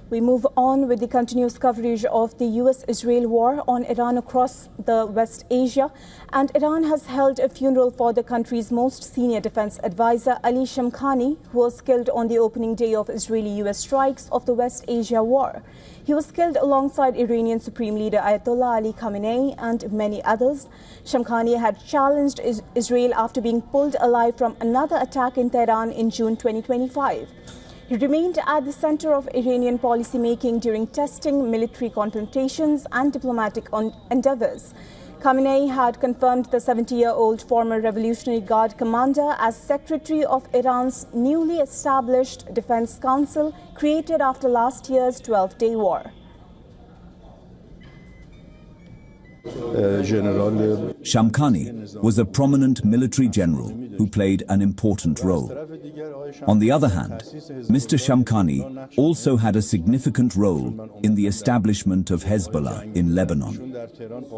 We move on with the continuous coverage of the U.S.-Israel war on Iran across the West Asia. And Iran has held a funeral for the country's most senior defense advisor, Ali Shamkhani, who was killed on the opening day of Israeli U.S. strikes of the West Asia war. He was killed alongside Iranian Supreme Leader Ayatollah Ali Khamenei and many others. Shamkhani had challenged Israel after being pulled alive from another attack in Tehran in June 2025. He remained at the center of Iranian policymaking during testing, military confrontations and diplomatic endeavors. Khamenei had confirmed the 70-year-old former Revolutionary Guard commander as secretary of Iran's newly established Defense Council, created after last year's 12-day war. Shamkhani was a prominent military general who played an important role. On the other hand, Mr. Shamkhani also had a significant role in the establishment of Hezbollah in Lebanon.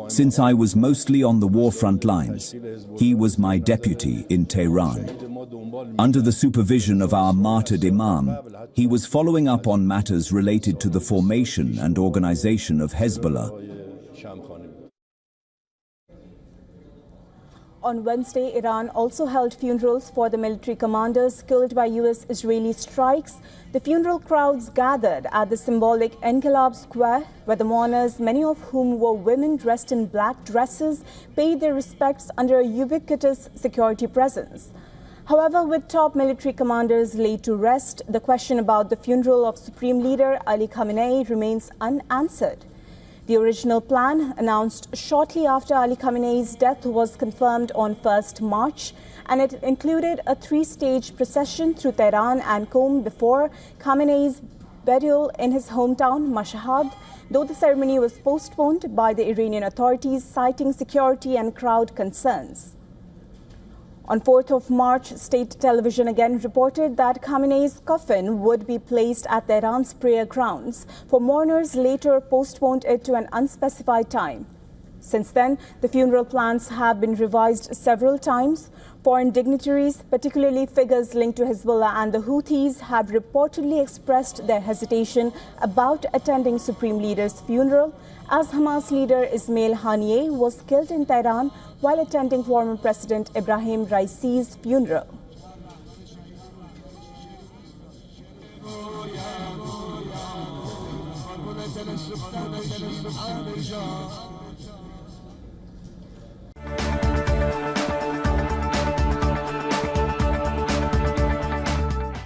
Since I was mostly on the war front lines, he was my deputy in Tehran. Under the supervision of our martyred Imam, he was following up on matters related to the formation and organization of Hezbollah. On Wednesday, Iran also held funerals for the military commanders killed by U.S.-Israeli strikes. The funeral crowds gathered at the symbolic Enkilab Square, where the mourners, many of whom were women dressed in black dresses, paid their respects under a ubiquitous security presence. However, with top military commanders laid to rest, the question about the funeral of Supreme Leader Ali Khamenei remains unanswered. The original plan, announced shortly after Ali Khamenei's death, was confirmed on 1st March, and it included a three-stage procession through Tehran and Qom before Khamenei's burial in his hometown, Mashhad, though the ceremony was postponed by the Iranian authorities, citing security and crowd concerns. On 4th of March, state television again reported that Khamenei's coffin would be placed at Tehran's prayer grounds, for mourners later postponed it to an unspecified time. Since then, the funeral plans have been revised several times. Foreign dignitaries, particularly figures linked to Hezbollah and the Houthis, have reportedly expressed their hesitation about attending Supreme Leader's funeral, as Hamas leader Ismail Haniyeh was killed in Tehran while attending former President Ibrahim Raisi's funeral.